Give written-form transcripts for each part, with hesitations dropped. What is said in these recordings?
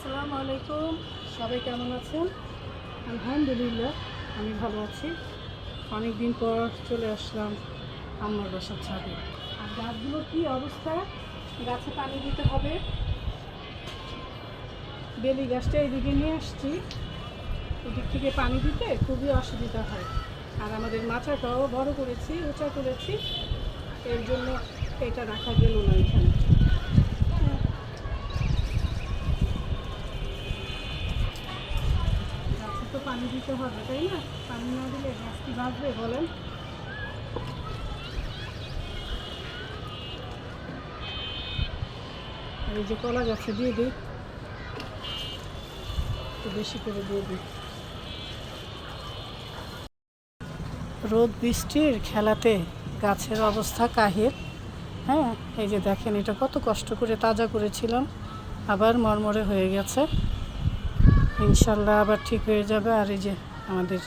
আসসালামু আলাইকুম। সবাই কেমন আছেন? আলহামদুলিল্লাহ, আমি ভালো আছি। অনেক দিন পর চলে আসলাম আম্মার বাসার ছাদে। আর গাছগুলোর কী অবস্থা, গাছে পানি দিতে হবে। বেলি গাছটা এদিকে নিয়ে আসছি, এদিক থেকে পানি দিতে খুবই অসুবিধা হয়। আর আমাদের মাচাটাও বড় করেছি, উঁচা করেছি, এর জন্য এটা রাখা গেল না এখানে। তো পানি দিতে হবে, তাই না? পানি না দিলে গাছ কি বাঁচবে বলেন? আর এই যে কলা গাছে দিয়ে দিই, একটু বেশি করে দিয়ে দিই। রোদ বৃষ্টির খেলাতে গাছের অবস্থা কাহিল। হ্যাঁ, এই যে দেখেন, এটা কত কষ্ট করে তাজা করেছিলাম, আবার মরমরে হয়ে গেছে। ইনশাল্লাহ আবার ঠিক হয়ে যাবে। আর এই যে আমাদের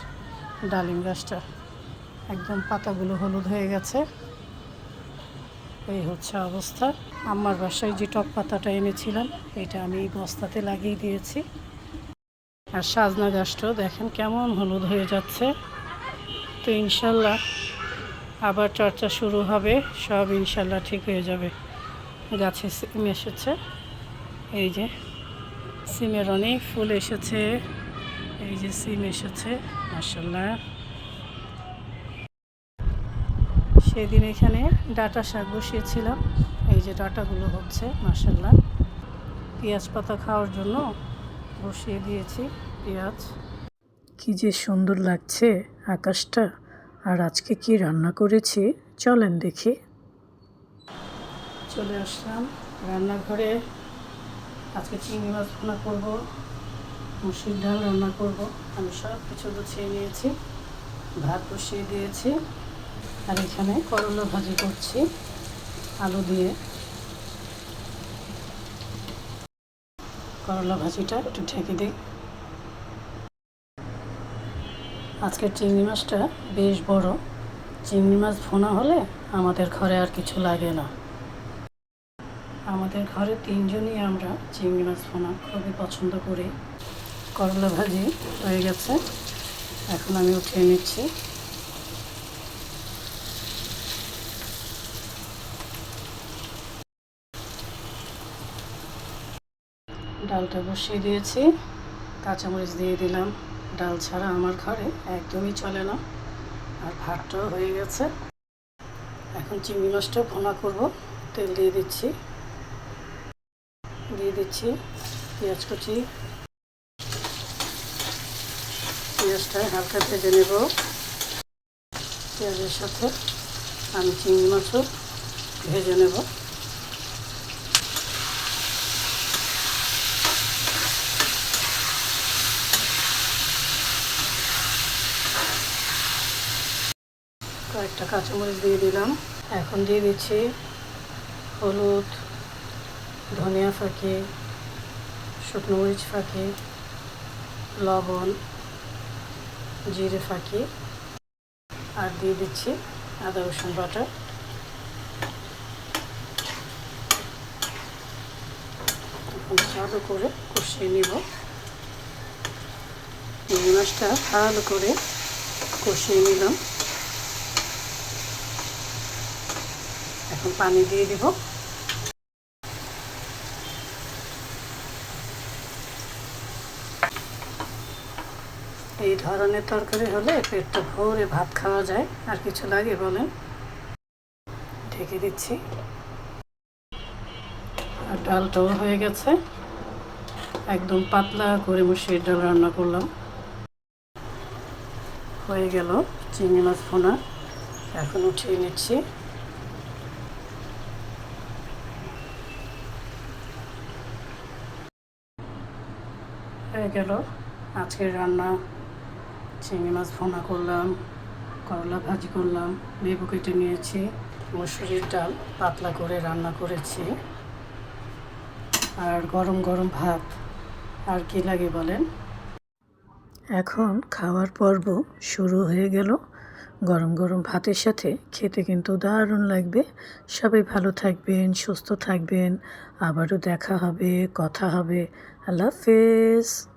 ডালিম গাছটা একদম পাতাগুলো হলুদ হয়ে গেছে। এই হচ্ছে অবস্থা। আমার বাসায় যে টক পাতাটা এনেছিলাম, এটা আমি এই বস্তাতে লাগিয়ে দিয়েছি। আর সাজনা গাছটাও দেখেন কেমন হলুদ হয়ে যাচ্ছে। তো ইনশাল্লাহ আবার চর্চা শুরু হবে, সব ইনশাল্লাহ ঠিক হয়ে যাবে। গাছে সিম এসেছে, এই যে সিমের অনেক ফুল এসেছে, এই যে সিম এসেছে মাশাআল্লাহ। সেদিন এখানে ডাঁটা শাক বসিয়েছিলাম, এই যে ডাঁটাগুলো হচ্ছে মাশাআল্লাহ। পেঁয়াজ পাতা খাওয়ার জন্য বসিয়ে দিয়েছি পেঁয়াজ। কি যে সুন্দর লাগছে আকাশটা। আর আজকে কি রান্না করেছি চলেন দেখি। চলে আসলাম রান্নাঘরে। আজকে চিংড়ি মাছ ভুনা করবো, মুসুর ডাল রান্না করব। আমি সব কিছু গুছিয়ে নিয়েছি, ভাত বসিয়ে দিয়েছি। আর এখানে করলা ভাজি করছি আলু দিয়ে। করলা ভাজিটা একটু ঢেকে দিই। আজকের চিংড়ি মাছটা বেশ বড়। চিংড়ি মাছ ভুনা হলে আমাদের ঘরে আর কিছু লাগে না। আমাদের ঘরে তিনজনই আমরা চিংড়ি মাছ ভুনা খুবই পছন্দ করি। করলা ভাজি হয়ে গেছে, এখন আমি উঠিয়ে নিচ্ছি। ডালটা বসিয়ে দিয়েছি, কাঁচামরিচ দিয়ে দিলাম। ডাল ছাড়া আমার ঘরে একদমই চলে না। আর ভাতটাও হয়ে গেছে। এখন চিংড়ি মাছটা ভুনা করব। তেল দিয়ে দিচ্ছি পেঁয়াজ কুচি। পেঁয়াজটা হালকা ভেজে নেব। পেঁয়াজের সাথে আমি চিংড়ি মাছও ভেজে নেব। কয়েকটা কাঁচামরিচ দিয়ে দিলাম। এখন দিয়ে দিচ্ছি হলুদ, ধনিয়া ফাঁকি, শুকনো মরিচ ফাঁকি, লবণ, জিরে ফাঁকি, আর দিয়ে দিচ্ছি আদা রসুন বাটা। এখন ভালো করে কষিয়ে নিব। চিংড়ি মাছটা ভালো করে কষিয়ে নিলাম। এখন পানি দিয়ে দিব। এই ধরনের তরকারি হলে পেটটা ভরে ভাত খাওয়া যায়। আর কিছু লাগে বলেন? ঢেকে দিচ্ছি। আর ডালটাও হয়ে গেছে, একদম পাতলা করে মুসুর ডাল রান্না করলাম। হয়ে গেল চিংড়ি মাছ ভুনা। এখন উঠিয়ে নিচ্ছি। হয়ে গেল আজকের রান্না। চিংড়ি মাছ ভুনা করলাম, করলা ভাজি করলাম, লেবু কেটে নিয়েছি, মুসুরির ডাল পাতলা করে রান্না করেছি, আর গরম গরম ভাত। আর কি লাগে বলেন? এখন খাওয়ার পর্ব শুরু হয়ে গেল। গরম গরম ভাতের সাথে খেতে কিন্তু দারুণ লাগবে। সবাই ভালো থাকবেন, সুস্থ থাকবেন। আবারও দেখা হবে, কথা হবে। আল্লাহ হাফেজ।